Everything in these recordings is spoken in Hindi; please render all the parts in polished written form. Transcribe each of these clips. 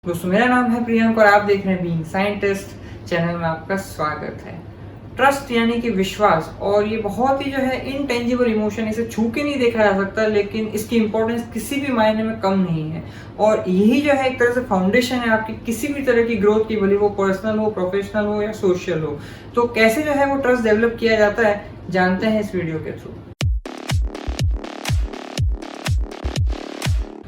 दोस्तों मेरा नाम है प्रियंक और आप देख रहे हैं बीइंग साइंटिस्ट चैनल में आपका स्वागत है। ट्रस्ट यानी कि विश्वास, और ये बहुत ही जो है इनटेंजिबल इमोशन, इसे छू के नहीं देखा जा सकता, लेकिन इसकी इंपॉर्टेंस किसी भी मायने में कम नहीं है। और यही जो है एक तरह से फाउंडेशन है आपकी किसी भी तरह की ग्रोथ की, भले वो पर्सनल हो, प्रोफेशनल हो या सोशल हो। तो कैसे जो है वो ट्रस्ट डेवलप किया जाता है, जानते हैं इस वीडियो के थ्रू।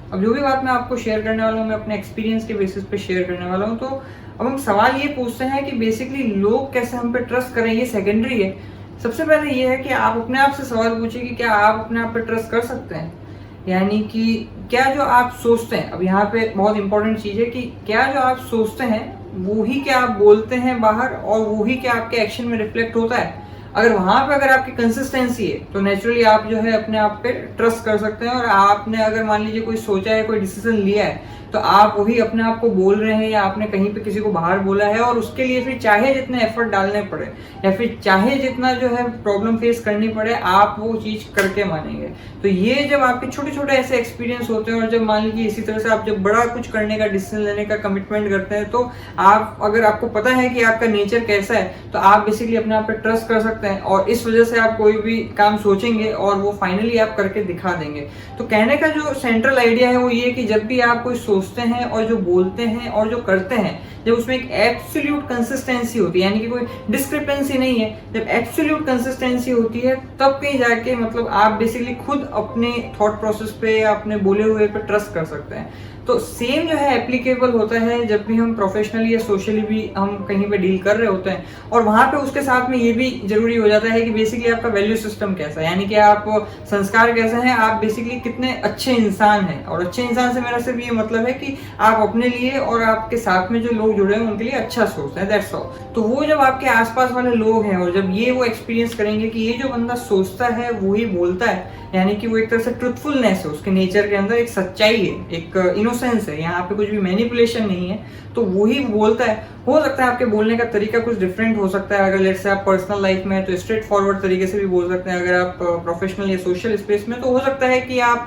अब जो भी बात मैं आपको शेयर करने वाला हूँ, मैं अपने एक्सपीरियंस के बेसिस पे शेयर करने वाला हूँ। तो अब हम सवाल ये पूछते हैं कि बेसिकली लोग कैसे हम पे ट्रस्ट करें, ये सेकेंडरी है। सबसे पहले ये है कि आप अपने आप से सवाल पूछिए कि क्या आप अपने आप पे ट्रस्ट कर सकते हैं। यानी कि क्या जो आप सोचते हैं, अब यहाँ पे बहुत इंपॉर्टेंट चीज़ है कि क्या जो आप सोचते हैं वो ही क्या आप बोलते हैं बाहर, और वो ही क्या आपके एक्शन में रिफ्लेक्ट होता है। अगर वहां पे अगर आपकी कंसिस्टेंसी है तो नेचुरली आप जो है अपने आप पे ट्रस्ट कर सकते हैं। और आपने अगर मान लीजिए कोई सोचा है, कोई डिसीजन लिया है, तो आप वही अपने आप को बोल रहे हैं या आपने कहीं पे किसी को बाहर बोला है, और उसके लिए फिर चाहे जितने एफर्ट डालने पड़े या फिर चाहे जितना जो है प्रॉब्लम फेस करनी पड़े, आप वो चीज करके मानेंगे। तो ये जब आपके छोटे छोटे ऐसे एक्सपीरियंस होते हैं, और जब मान लीजिए इसी तरह से आप जब बड़ा कुछ करने का डिसीजन लेने का कमिटमेंट करते हैं, तो आप अगर आपको पता है कि आपका नेचर कैसा है, तो आप बेसिकली अपने आप पे ट्रस्ट कर सकते हैं। और इस वजह से आप कोई भी काम सोचेंगे और वो फाइनली आप करके दिखा देंगे। तो कहने का जो सेंट्रल आइडिया है वो ये कि जब भी आप कोई सोचते हैं और जो बोलते हैं और जो करते हैं, जब उसमें एक एब्सोल्यूट कंसिस्टेंसी होती है, यानी कि कोई डिस्क्रिपेंसी नहीं है, जब एब्सोल्यूट कंसिस्टेंसी होती है, तब कहीं जाके मतलब आप बेसिकली खुद अपने थॉट प्रोसेस पे या अपने बोले हुए पे ट्रस्ट कर सकते हैं। तो सेम जो है एप्लीकेबल होता है जब भी हम प्रोफेशनली या सोशली भी हम कहीं पे डील कर रहे होते हैं। और वहां पे उसके साथ में ये भी जरूरी हो जाता है कि बेसिकली आपका वैल्यू सिस्टम कैसा है, यानी कि आप संस्कार कैसे हैं, आप बेसिकली कितने अच्छे इंसान हैं। और अच्छे इंसान से मेरा सिर्फ ये मतलब है कि आप अपने लिए और आपके साथ में जो लोग जुड़े हैं उनके लिए अच्छा सोचते हैं, दैट्स ऑल। तो वो जब आपके आसपास वाले लोग हैं और जब ये वो एक्सपीरियंस करेंगे कि ये जो बंदा सोचता है वो ही बोलता है, यानी कि वो एक तरह से ट्रुथफुलनेस है, उसके नेचर के अंदर एक सच्चाई है, एक इनोसेंस है, यहाँ पे कुछ भी मैनिपुलेशन नहीं है, तो वो ही बोलता है। हो सकता है आपके बोलने का तरीका कुछ डिफरेंट हो सकता है। अगर लेट्स से आप पर्सनल लाइफ में तो स्ट्रेट फॉरवर्ड तरीके से भी बोल सकते हैं, अगर आप प्रोफेशनल या सोशल स्पेस में तो हो सकता है कि आप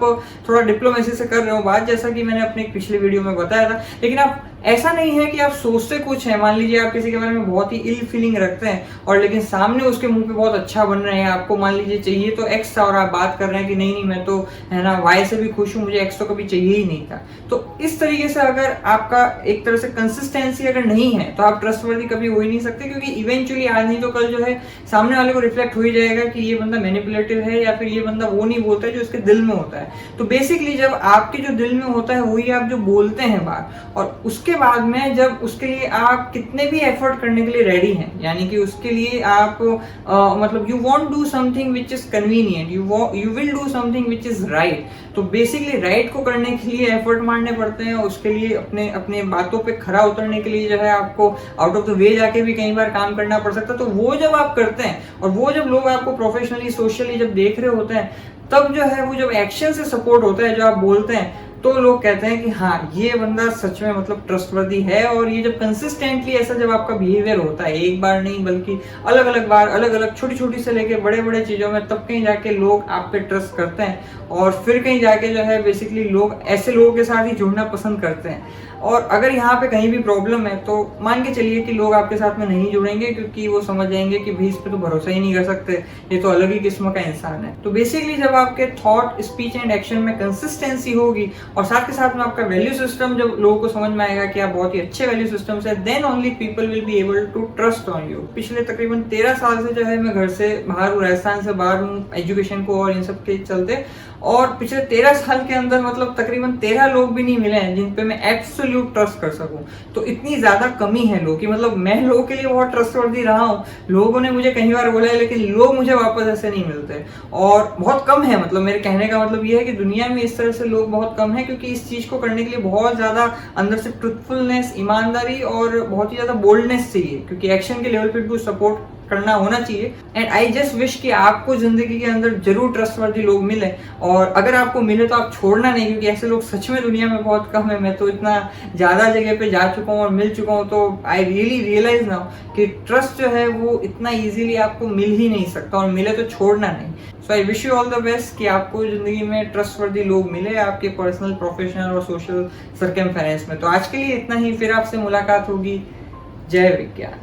थोड़ा डिप्लोमेसी से कर रहे हो बात, जैसा कि मैंने अपने पिछले वीडियो में बताया था। लेकिन आप ऐसा नहीं है कि आप सोचते कुछ है, मान लीजिए आप किसी के बारे में बहुत ही इल फीलिंग रखते हैं और लेकिन सामने उसके मुंह पे बहुत अच्छा बन रहे हैं, आपको मान लीजिए चाहिए तो एक्स था और आप बात कर रहे हैं कि नहीं नहीं मैं तो है ना वाई से भी खुश हूँ, मुझे एक्स तो कभी चाहिए ही नहीं था। तो इस तरीके से अगर आपका एक तरह से कंसिस्टेंसी अगर नहीं है तो आप ट्रस्टवर्दी कभी हो ही नहीं सकते, क्योंकि इवेंचुअली आज नहीं तो कल जो है सामने वाले को रिफ्लेक्ट हो ही जाएगा कि ये बंदा मैनिपुलेटिव है या फिर ये बंदा वो नहीं बोलता है जो उसके दिल में होता है। तो बेसिकली जब आपके जो दिल में होता है वही आप जो बोलते हैं बात, और उसके बाद में जब उसके लिए आप कितने भी एफर्ट करने के लिए रेडी हैं, यानी कि उसके लिए आप मतलब you want do something which is convenient, you will do something which is right. तो बेसिकली राइट को करने के लिए एफर्ट मारने पड़ते हैं, उसके लिए अपने अपने बातों पे खरा उतरने के लिए जो है आपको आउट ऑफ द वे जाके भी कई बार काम करना पड़ सकता है। तो वो जब आप करते हैं और वो जब लोग आपको प्रोफेशनली सोशली जब देख रहे होते हैं, तब जो है वो जब एक्शन से सपोर्ट होता है, जो आप बोलते हैं, तो लोग कहते हैं कि हाँ ये बंदा सच में मतलब ट्रस्टवर्दी है। और ये जब कंसिस्टेंटली ऐसा जब आपका बिहेवियर होता है, एक बार नहीं बल्कि अलग अलग बार, अलग अलग छोटी छोटी से लेके बड़े बड़े चीजों में, तब कहीं जाके लोग आप पे ट्रस्ट करते हैं। और फिर कहीं जाके जो है बेसिकली लोग ऐसे लोगों के साथ ही जुड़ना पसंद करते हैं। और अगर यहाँ पे कहीं भी प्रॉब्लम है तो मान के चलिए कि लोग आपके साथ में नहीं जुड़ेंगे, क्योंकि वो समझ जाएंगे कि भाई इस पे तो भरोसा ही नहीं कर सकते, ये तो अलग ही किस्म का इंसान है। तो बेसिकली जब आपके थॉट, स्पीच एंड एक्शन में कंसिस्टेंसी होगी और साथ के साथ में आपका वैल्यू सिस्टम जब लोगों को समझ में आएगा कि आप बहुत ही अच्छे वैल्यू सिस्टम से, then only people will be able to trust on you. पिछले तकरीबन 13 साल से जो है मैं घर से बाहर हूँ, राजस्थान से बाहर हूँ एजुकेशन को और इन सब के चलते, और पिछले 13 साल के अंदर मतलब तकरीबन 13 लोग भी नहीं मिले हैं जिन पे मैं एब्सोल्यूट ट्रस्ट कर सकूं। तो इतनी ज्यादा कमी है लोग की, मतलब मैं लोगों के लिए बहुत ट्रस्टवर्दी रहा हूं, लोगों ने मुझे कई बार बोला है, लेकिन लोग मुझे वापस ऐसे नहीं मिलते और बहुत कम है। मतलब मेरे कहने का मतलब ये है कि दुनिया में इस तरह से लोग बहुत कम है, क्योंकि इस चीज को करने के लिए बहुत ज्यादा अंदर से ट्रुथफुलनेस, ईमानदारी और बहुत ही ज्यादा बोल्डनेस चाहिए, क्योंकि एक्शन के लेवल पे भी सपोर्ट करना होना चाहिए। एंड आई जस्ट विश कि आपको जिंदगी के अंदर जरूर ट्रस्टवर्दी लोग मिले, और अगर आपको मिले तो आप छोड़ना नहीं, क्योंकि ऐसे लोग सच में दुनिया में बहुत कम है। मैं तो इतना ज़्यादा जगह पे जा चुका हूँ और मिल चुका हूँ, तो आई रियली रियलाइज नाउ कि ट्रस्ट जो है वो इतना ईजिली आपको मिल ही नहीं सकता, और मिले तो छोड़ना नहीं। So I wish you all the best कि आपको जिंदगी में ट्रस्टवर्दी लोग मिले आपके पर्सनल, प्रोफेशनल और सोशल सर्कमफेरेंस में। तो आज के लिए इतना ही, फिर आपसे मुलाकात होगी। जय विज्ञान।